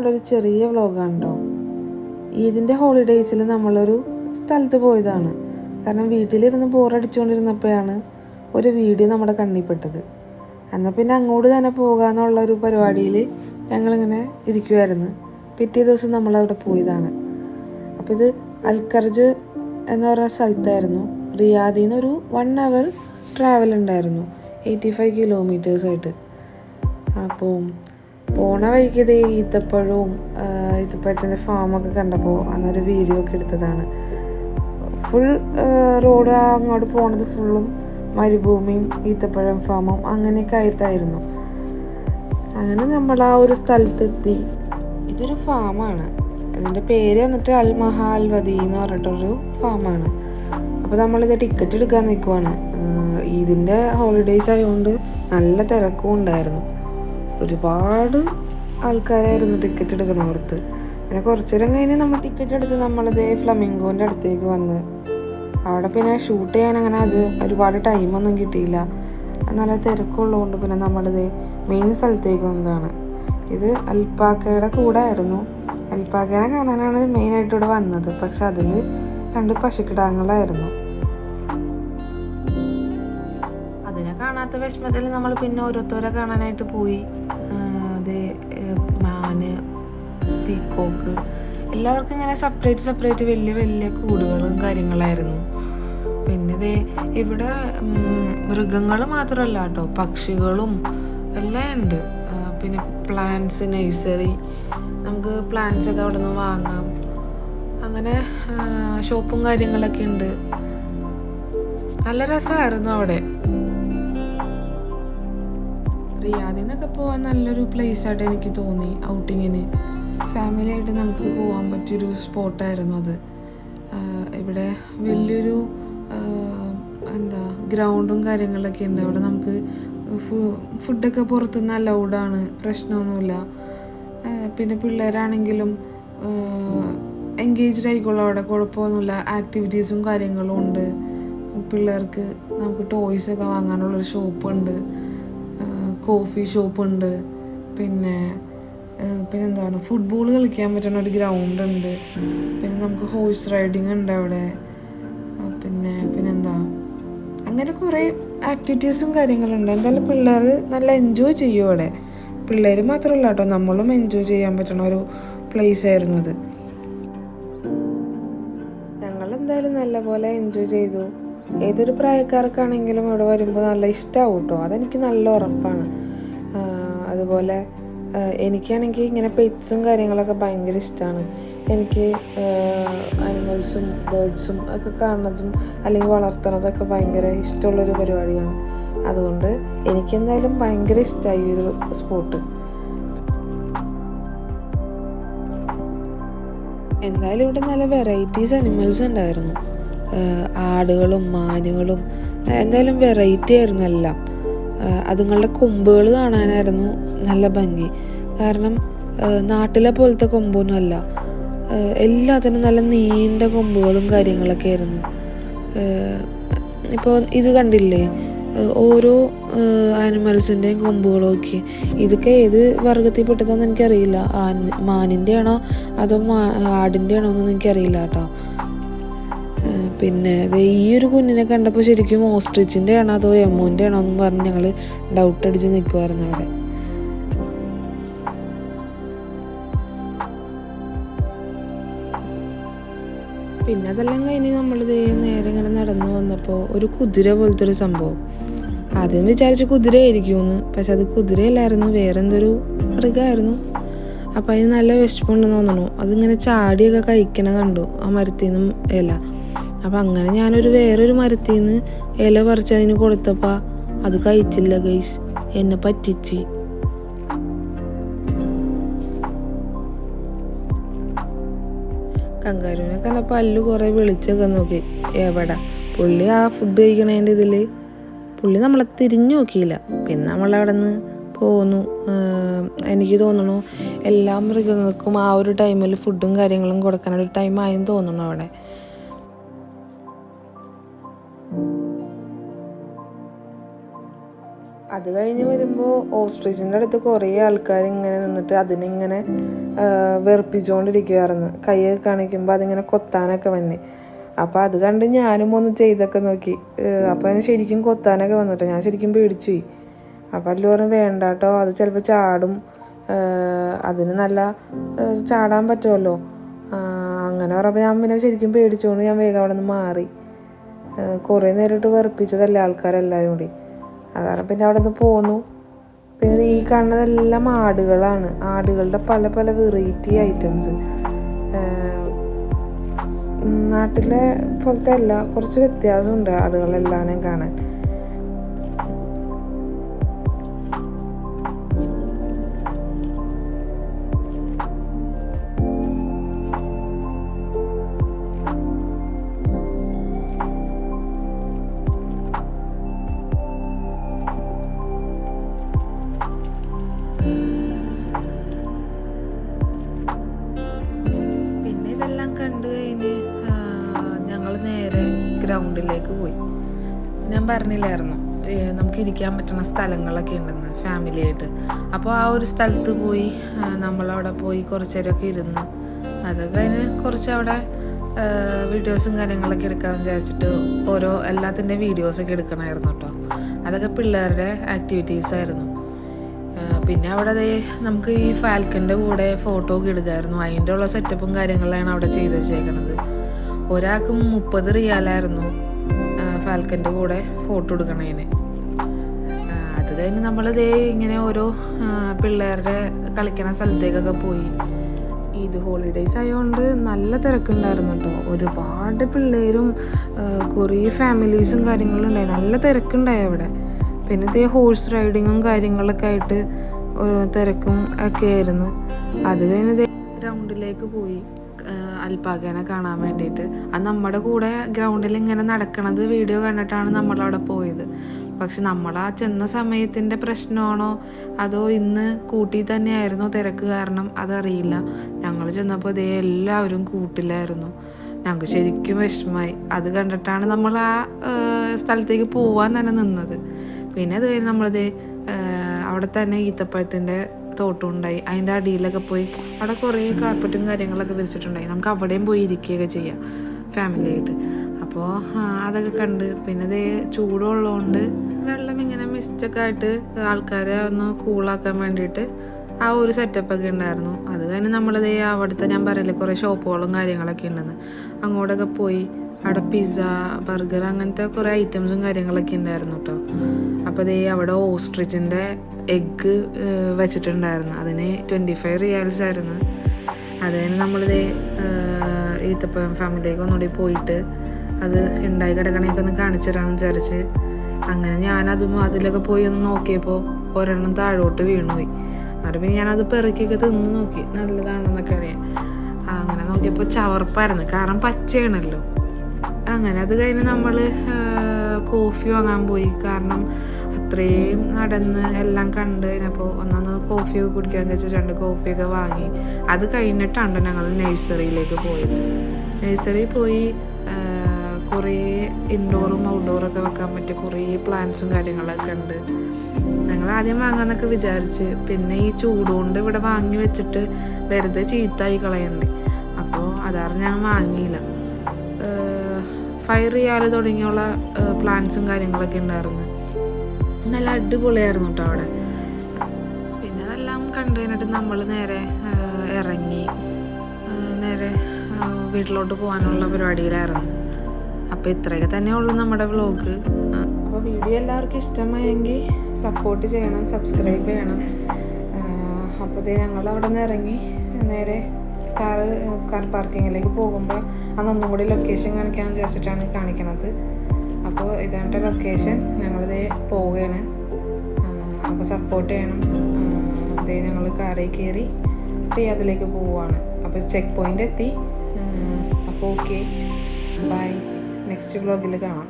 നമ്മളൊരു ചെറിയ വ്ളോഗാണ് കേട്ടോ. ഈദിൻ്റെ ഹോളിഡേയ്സിൽ നമ്മളൊരു സ്ഥലത്ത് പോയതാണ്. കാരണം വീട്ടിലിരുന്ന് ബോറടിച്ചുകൊണ്ടിരുന്നപ്പോഴാണ് ഒരു വീഡിയോ നമ്മുടെ കണ്ണിൽപ്പെട്ടത്. എന്നാൽ പിന്നെ അങ്ങോട്ട് തന്നെ പോകാമെന്നുള്ളൊരു പരിപാടിയിൽ ഞങ്ങളിങ്ങനെ ഇരിക്കുമായിരുന്നു. പിറ്റേ ദിവസം നമ്മളവിടെ പോയതാണ്. അപ്പോൾ ഇത് അൽഖർജ് എന്ന് പറഞ്ഞ സ്ഥലത്തായിരുന്നു. റിയാദിൽ നിന്ന് ഒരു 1 hour ട്രാവൽ ഉണ്ടായിരുന്നു, 85 കിലോമീറ്റേഴ്സായിട്ട്. അപ്പോൾ പോണ വഴിക്ക് ഈത്തപ്പഴത്തിൻ്റെ ഫാമൊക്കെ കണ്ടപ്പോൾ അന്നൊരു വീഡിയോ ഒക്കെ എടുത്തതാണ്. ഫുൾ റോഡ് അങ്ങോട്ട് പോണത് ഫുള്ളും മരുഭൂമിയും ഈത്തപ്പഴം ഫാമും അങ്ങനെയൊക്കെ ആയിട്ടായിരുന്നു. അങ്ങനെ നമ്മൾ ആ ഒരു സ്ഥലത്തെത്തി. ഇതൊരു ഫാമാണ്. ഇതിൻ്റെ പേര് വന്നിട്ട് അൽ മഹാൽ വദി എന്ന് പറഞ്ഞിട്ടൊരു ഫാമാണ്. അപ്പോൾ നമ്മളിത് ടിക്കറ്റ് എടുക്കാൻ നിൽക്കുവാണ്. ഇതിൻ്റെ ഹോളിഡേയ്സ് ആയതുകൊണ്ട് നല്ല തിരക്കും ഉണ്ടായിരുന്നു. ഒരുപാട് ആൾക്കാരായിരുന്നു ടിക്കറ്റ് എടുക്കണോർത്ത്. പിന്നെ കുറച്ച് നേരം കഴിഞ്ഞ് നമ്മൾ ടിക്കറ്റ് എടുത്ത് നമ്മളിത് ഫ്ലമിംഗോൻ്റെ അടുത്തേക്ക് വന്ന് അവിടെ പിന്നെ ഷൂട്ട് ചെയ്യാൻ അങ്ങനെ ഒരുപാട് ടൈമൊന്നും കിട്ടിയില്ല. നല്ല തിരക്കുള്ളതുകൊണ്ട് പിന്നെ നമ്മളിത് മെയിൻ സ്ഥലത്തേക്ക് വന്നതാണ്. ഇത് അൽപ്പാക്കയുടെ കൂടെ ആയിരുന്നു. അൽപ്പാക്കേനെ കാണാനാണ് മെയിനായിട്ട് ഇവിടെ വന്നത്. പക്ഷെ അതിൽ 2 പശുക്കിടാങ്ങളായിരുന്നു. അതിനെ കാണാത്ത വിഷമത്തിൽ നമ്മൾ പിന്നെ ഓരോരുത്തരെ കാണാനായിട്ട് പോയി. മാന്, പീക്കോക്ക്, എല്ലാവർക്കും ഇങ്ങനെ സെപ്പറേറ്റ് വലിയ വലിയ കൂടുകളും കാര്യങ്ങളായിരുന്നു. പിന്നെ ഇവിടെ മൃഗങ്ങൾ മാത്രമല്ല കേട്ടോ, പക്ഷികളും എല്ലാം ഉണ്ട്. പിന്നെ പ്ലാന്റ്സ് നഴ്സറി, നമുക്ക് പ്ലാന്റ്സ് ഒക്കെ അവിടെ നിന്ന് വാങ്ങാം. അങ്ങനെ ഷോപ്പും കാര്യങ്ങളൊക്കെ ഉണ്ട്. നല്ല രസമായിരുന്നു അവിടെ. റിയാദിൽ നിന്നൊക്കെ പോകാൻ നല്ലൊരു പ്ലേസായിട്ട് എനിക്ക് തോന്നി. ഔട്ടിങ്ങിന് ഫാമിലിയായിട്ട് നമുക്ക് പോകാൻ പറ്റിയൊരു സ്പോട്ടായിരുന്നു അത്. ഇവിടെ വലിയൊരു ഗ്രൗണ്ടും കാര്യങ്ങളൊക്കെ ഉണ്ട്. അവിടെ നമുക്ക് ഫുഡൊക്കെ പുറത്തുനിന്ന് അലൗഡാണ്, പ്രശ്നമൊന്നുമില്ല. പിന്നെ പിള്ളേരാണെങ്കിലും എൻഗേജ്ഡ് ആയിക്കോളും, അവിടെ കുഴപ്പമൊന്നുമില്ല. ആക്ടിവിറ്റീസും കാര്യങ്ങളും ഉണ്ട്. പിള്ളേർക്ക് നമുക്ക് ടോയ്സൊക്കെ വാങ്ങാനുള്ളൊരു ഷോപ്പുണ്ട്, കോഫി ഷോപ്പുണ്ട്. പിന്നെന്താണ്, ഫുട്ബോൾ കളിക്കാൻ പറ്റുന്ന ഒരു ഗ്രൗണ്ട് ഉണ്ട്. പിന്നെ നമുക്ക് ഹോഴ്സ് റൈഡിങ് ഉണ്ട് അവിടെ. പിന്നെന്താ, അങ്ങനെ കുറേ ആക്ടിവിറ്റീസും കാര്യങ്ങളുണ്ട്. എന്തായാലും പിള്ളേർ നല്ല എൻജോയ് ചെയ്യും അവിടെ. പിള്ളേർ മാത്രമല്ല കേട്ടോ, നമ്മളും എൻജോയ് ചെയ്യാൻ പറ്റുന്ന ഒരു പ്ലേസ് ആയിരുന്നു അത്. ഞങ്ങളെന്തായാലും നല്ലപോലെ എൻജോയ് ചെയ്തു. ഏതൊരു പ്രായക്കാർക്കാണെങ്കിലും ഇവിടെ വരുമ്പോൾ നല്ല ഇഷ്ടമാവും കേട്ടോ, അതെനിക്ക് നല്ല ഉറപ്പാണ്. അതുപോലെ എനിക്കാണെങ്കിൽ ഇങ്ങനെ പെറ്റ്സും കാര്യങ്ങളൊക്കെ ഭയങ്കര ഇഷ്ടമാണ്. എനിക്ക് ആനിമൽസും ബേർഡ്സും ഒക്കെ കാണുന്നതും അല്ലെങ്കിൽ വളർത്തുന്നതൊക്കെ ഭയങ്കര ഇഷ്ടമുള്ളൊരു പരിപാടിയാണ്. അതുകൊണ്ട് എനിക്കെന്തായാലും ഭയങ്കര ഇഷ്ടമായി ഈ ഒരു സ്പോട്ട്. എന്തായാലും ഇവിടെ നല്ല വെറൈറ്റീസ് അനിമൽസ് ഉണ്ടായിരുന്നു. ആടുകളും മാനുകളും എന്തായാലും വെറൈറ്റി ആയിരുന്നു എല്ലാം. അതുങ്ങളുടെ കൊമ്പുകൾ കാണാനായിരുന്നു നല്ല ഭംഗി. കാരണം നാട്ടിലെ പോലത്തെ കൊമ്പൊന്നുമല്ല, എല്ലാത്തിനും നല്ല നീണ്ട കൊമ്പുകളും കാര്യങ്ങളൊക്കെ ആയിരുന്നു. ഇപ്പോൾ ഇത് കണ്ടില്ലേ, ഓരോ ആനിമൽസിൻ്റെയും കൊമ്പുകൾ നോക്കി. ഇതൊക്കെ ഏത് വർഗത്തിൽ പെട്ടതാണെന്ന് എനിക്കറിയില്ല. മാനിൻ്റെ ആണോ അതോ ആടിൻ്റെ ആണോ എന്നൊന്നും എനിക്കറിയില്ല കേട്ടോ. പിന്നെ ഈ ഒരു കുഞ്ഞിനെ കണ്ടപ്പോൾ ശരിക്കും ഓസ്ട്രിച്ചിൻ്റെ ആണോ അതോ എമോൻ്റെ ആണോ എന്നും പറഞ്ഞ് ഞങ്ങൾ ഡൗട്ട് അടിച്ച് നിൽക്കുമായിരുന്നു അവിടെ. പിന്നെ അതെല്ലാം കഴിഞ്ഞ് നമ്മളിത് നേരെ ഇങ്ങനെ നടന്നു വന്നപ്പോൾ ഒരു കുതിര പോലത്തെ ഒരു സംഭവം. ആദ്യം വിചാരിച്ചു കുതിരയായിരിക്കുമെന്ന്, പക്ഷെ അത് കുതിരയല്ലായിരുന്നു, വേറെന്തൊരു മൃഗമായിരുന്നു. അപ്പം അതിന് നല്ല വിശപ്പുണ്ടെന്ന് തോന്നണു. അതിങ്ങനെ ചാടിയൊക്കെ കഴിക്കണ കണ്ടു ആ മരത്തിൽ നിന്നും ഇല. അപ്പം അങ്ങനെ ഞാനൊരു വേറൊരു മരത്തിൽ നിന്ന് ഇല പറിച്ച് അതിന് കൊടുത്തപ്പോൾ അത് കഴിച്ചില്ല ഗൈസ്, എന്നെ പറ്റിച്ച്. കങ്കാരുവിനെ കണ്ടപ്പോൾ അല്ലു കുറേ വിളിച്ചൊക്കെ നോക്കി. എവിടെ പുള്ളി ആ ഫുഡ് കഴിക്കണതിൻ്റെ ഇതിൽ പുള്ളി നമ്മളെ തിരിഞ്ഞു നോക്കിയില്ല. പിന്നെ നമ്മളവിടെ നിന്ന് പോന്നു. എനിക്ക് തോന്നുന്നു എല്ലാ മൃഗങ്ങൾക്കും ആ ഒരു ടൈമിൽ ഫുഡും കാര്യങ്ങളും കൊടുക്കാനൊരു ടൈമായെന്ന് തോന്നുന്നു അവിടെ. അത് കഴിഞ്ഞ് വരുമ്പോൾ ഓസ്ട്രിച്ചിൻ്റെ അടുത്ത് കുറേ ആൾക്കാർ ഇങ്ങനെ നിന്നിട്ട് അതിനിങ്ങനെ വെറുപ്പിച്ചുകൊണ്ടിരിക്കുമായിരുന്നു. കൈയൊക്കെ കാണിക്കുമ്പോൾ അതിങ്ങനെ കൊത്താനൊക്കെ വന്നെ. അപ്പോൾ അത് കണ്ട് ഞാനും ഒന്ന് ചെയ്തൊക്കെ നോക്കി. അപ്പോൾ അതിന് ശരിക്കും കൊത്താനൊക്കെ വന്നിട്ട് ഞാൻ ശരിക്കും പേടിച്ചു പോയി. അപ്പോൾ എല്ലാവരും വേണ്ട കേട്ടോ, അത് ചിലപ്പോൾ ചാടും, അതിന് നല്ല ചാടാൻ പറ്റുമല്ലോ അങ്ങനെ പറഞ്ഞപ്പോൾ ഞാൻ പിന്നെ ശരിക്കും പേടിച്ചുകൊണ്ട് ഞാൻ വേഗം അവിടെ നിന്ന് മാറി. കുറേ നേരിട്ട് വെറുപ്പിച്ചതല്ലേ ആൾക്കാരെല്ലാവരും കൂടി. അതാണ് പിന്നെ അവിടെ നിന്ന് പോന്നു. പിന്നെ ഈ കാണുന്നതെല്ലാം ആടുകളാണ്. ആടുകളുടെ പല പല വെറൈറ്റി ഐറ്റംസ്. നാട്ടിലെ പോലത്തെ അല്ല, കുറച്ച് വ്യത്യാസമുണ്ട് ആടുകളെല്ലാവരും കാണാൻ. ഇതെല്ലാം കണ്ടു കഴിഞ്ഞ് ഞങ്ങൾ നേരെ ഗ്രൗണ്ടിലേക്ക് പോയി. ഞാൻ പറഞ്ഞില്ലായിരുന്നു നമുക്ക് ഇരിക്കാൻ പറ്റുന്ന സ്ഥലങ്ങളൊക്കെ ഉണ്ടെന്ന് ഫാമിലിയായിട്ട്. അപ്പോൾ ആ ഒരു സ്ഥലത്ത് പോയി നമ്മളവിടെ പോയി കുറച്ച് നേരമൊക്കെ ഇരുന്ന് അതൊക്കെ കഴിഞ്ഞ് കുറച്ച് അവിടെ വീഡിയോസും കാര്യങ്ങളൊക്കെ എടുക്കാമെന്ന് വിചാരിച്ചിട്ട് എല്ലാത്തിൻ്റെ വീഡിയോസൊക്കെ എടുക്കണമായിരുന്നു കേട്ടോ. അതൊക്കെ പിള്ളേരുടെ ആക്ടിവിറ്റീസായിരുന്നു. പിന്നെ അവിടെ നമുക്ക് ഈ ഫാൽക്കൻ്റെ കൂടെ ഫോട്ടോ ഒക്കെ എടുക്കാമായിരുന്നു. അതിൻ്റെ ഉള്ള സെറ്റപ്പും കാര്യങ്ങളാണ് അവിടെ ചെയ്ത് വെച്ചേക്കണത്. ഒരാൾക്ക് 30 റിയാലായിരുന്നു ഫാൽക്കൻ്റെ കൂടെ ഫോട്ടോ എടുക്കണതിന്. അത് കഴിഞ്ഞ് നമ്മളിതേ ഇങ്ങനെ ഓരോ പിള്ളേരുടെ കളിക്കണ സ്ഥലത്തേക്കൊക്കെ പോയി. ഈദ് ഹോളിഡേയ്സ് ആയതുകൊണ്ട് നല്ല തിരക്കുണ്ടായിരുന്നു കേട്ടോ. ഒരുപാട് പിള്ളേരും കുറേ ഫാമിലീസും കാര്യങ്ങളും ഉണ്ടായി. നല്ല തിരക്കുണ്ടായി അവിടെ. പിന്നെ ഹോഴ്സ് റൈഡിങ്ങും കാര്യങ്ങളൊക്കെ ആയിട്ട് തിരക്കും ഒക്കെ ആയിരുന്നു. അത് കഴിഞ്ഞ് ഗ്രൗണ്ടിലേക്ക് പോയി അൽപ്പാക്കേനെ കാണാൻ വേണ്ടിയിട്ട്. അത് നമ്മുടെ കൂടെ ഗ്രൗണ്ടിൽ ഇങ്ങനെ നടക്കണത് വീഡിയോ കണ്ടിട്ടാണ് നമ്മളവിടെ പോയത്. പക്ഷെ നമ്മൾ ആ ചെന്ന സമയത്തിൻ്റെ പ്രശ്നമാണോ അതോ ഇന്ന് കൂട്ടി തന്നെയായിരുന്നോ തിരക്ക് കാരണം അതറിയില്ല. ഞങ്ങൾ ചെന്നപ്പോൾ എല്ലാവരും കൂട്ടിലായിരുന്നു. ഞങ്ങൾക്ക് ശരിക്കും വിഷമമായി. അത് കണ്ടിട്ടാണ് നമ്മൾ ആ സ്ഥലത്തേക്ക് പോവാൻ തന്നെ നിന്നത്. പിന്നെ അത് കഴിഞ്ഞ് നമ്മളിത് അവിടെ തന്നെ ഈത്തപ്പഴത്തിൻ്റെ തോട്ടം ഉണ്ടായി. അതിൻ്റെ അടിയിലൊക്കെ പോയി അവിടെ കുറേ കാർപ്പറ്റും കാര്യങ്ങളൊക്കെ വിരിച്ചിട്ടുണ്ടായി. നമുക്ക് അവിടെയും പോയി ഇരിക്കുകയൊക്കെ ചെയ്യാം ഫാമിലിയായിട്ട്. അപ്പോൾ അതൊക്കെ കണ്ട് പിന്നെ ചൂടുള്ളതുകൊണ്ട് വെള്ളം ഇങ്ങനെ മിസ്റ്റൊക്കെ ആയിട്ട് ആൾക്കാരെ ഒന്ന് കൂളാക്കാൻ വേണ്ടിയിട്ട് ആ ഒരു സെറ്റപ്പൊക്കെ ഉണ്ടായിരുന്നു. അത് കഴിഞ്ഞ് നമ്മളിത് അവിടുത്തെ ഞാൻ പറയില്ലേ കുറേ ഷോപ്പുകളും കാര്യങ്ങളൊക്കെ ഉണ്ടെന്ന്, അങ്ങോട്ടൊക്കെ പോയി അവിടെ പിസ്സ ബർഗർ അങ്ങനത്തെ കുറേ ഐറ്റംസും കാര്യങ്ങളൊക്കെ ഉണ്ടായിരുന്നു കേട്ടോ. അപ്പോൾ അവിടെ ഓസ്ട്രിച്ചിൻ്റെ എഗ്ഗ് വെച്ചിട്ടുണ്ടായിരുന്നു. അതിന് 25 റിയാൽസ് ആയിരുന്നു. അത് കഴിഞ്ഞ് നമ്മളിത് ഈത്തപ്പഴം ഫാമിലിയിലേക്ക് ഒന്നുകൂടി പോയിട്ട് അത് ഉണ്ടായി കിടക്കണേക്ക് ഒന്ന് കാണിച്ചു തരാമെന്ന് വിചാരിച്ച് അങ്ങനെ ഞാനതും അതിലൊക്കെ പോയി ഒന്ന് നോക്കിയപ്പോൾ ഒരെണ്ണം താഴോട്ട് വീണുപോയി. എന്നിട്ട് പിന്നെ ഞാനത് പെറുക്കിയൊക്കെ തിന്ന് നോക്കി നല്ലതാണെന്നൊക്കെ അറിയാം. അങ്ങനെ നോക്കിയപ്പോൾ ചവർപ്പായിരുന്നു, കാരണം പച്ചയാണല്ലോ. അങ്ങനെ അത് കഴിഞ്ഞ് നമ്മൾ കോഫി വാങ്ങാൻ പോയി. കാരണം അത്രയും നടന്ന് എല്ലാം കണ്ട് കഴിഞ്ഞപ്പോൾ ഒന്നാമത് കോഫിയൊക്കെ കുടിക്കാമെന്ന് വെച്ചാൽ 2 കോഫിയൊക്കെ വാങ്ങി. അത് കഴിഞ്ഞിട്ടാണ് ഞങ്ങൾ നഴ്സറിയിലേക്ക് പോയത്. നഴ്സറിയിൽ പോയി കുറേ ഇൻഡോറും ഔട്ട്ഡോറൊക്കെ വെക്കാൻ പറ്റിയ കുറേ പ്ലാന്റ്സും കാര്യങ്ങളൊക്കെ ഉണ്ട്. ഞങ്ങൾ ആദ്യം വാങ്ങാമെന്നൊക്കെ വിചാരിച്ച്, പിന്നെ ഈ ചൂടുകൊണ്ട് ഇവിടെ വാങ്ങി വെച്ചിട്ട് വെറുതെ ചീത്തായി കളയണ്ടേ. അപ്പോൾ അതാണ് ഞാൻ വാങ്ങിയില്ല. 5 റിയാൽ തുടങ്ങിയുള്ള പ്ലാന്റ്സും കാര്യങ്ങളൊക്കെ ഉണ്ടായിരുന്നു. നല്ല അടിപൊളിയായിരുന്നു കേട്ടോ അവിടെ. പിന്നെ അതെല്ലാം കണ്ടു കഴിഞ്ഞിട്ട് നമ്മൾ നേരെ ഇറങ്ങി നേരെ വീട്ടിലോട്ട് പോകാനുള്ള പരിപാടിയിലായിരുന്നു. അപ്പോൾ ഇത്രയൊക്കെ തന്നെ ഉള്ളൂ നമ്മുടെ വ്ളോഗ്. അപ്പോൾ വീഡിയോ എല്ലാവർക്കും ഇഷ്ടമായെങ്കിൽ സപ്പോർട്ട് ചെയ്യണം, സബ്സ്ക്രൈബ് ചെയ്യണം. അപ്പോൾ ഞങ്ങൾ അവിടെ നിന്ന് ഇറങ്ങി നേരെ കാർ പാർക്കിങ്ങിലേക്ക് പോകുമ്പോൾ അതൊന്നും കൂടി ലൊക്കേഷൻ കാണിക്കാമെന്ന് വിചാരിച്ചിട്ടാണ് കാണിക്കണത്. അപ്പോൾ ഇതാണ് ലൊക്കേഷൻ. ഞങ്ങളിത് പോവുകയാണ്. അപ്പോൾ സപ്പോർട്ട് ചെയ്യണം. ഞങ്ങൾ കാറിൽ കയറി റിയാദിലേക്ക് പോവുകയാണ്. അപ്പോൾ ചെക്ക് പോയിൻ്റ് എത്തി. അപ്പോൾ ഓക്കെ, ബൈ. നെക്സ്റ്റ് വ്ളോഗിൽ കാണാം.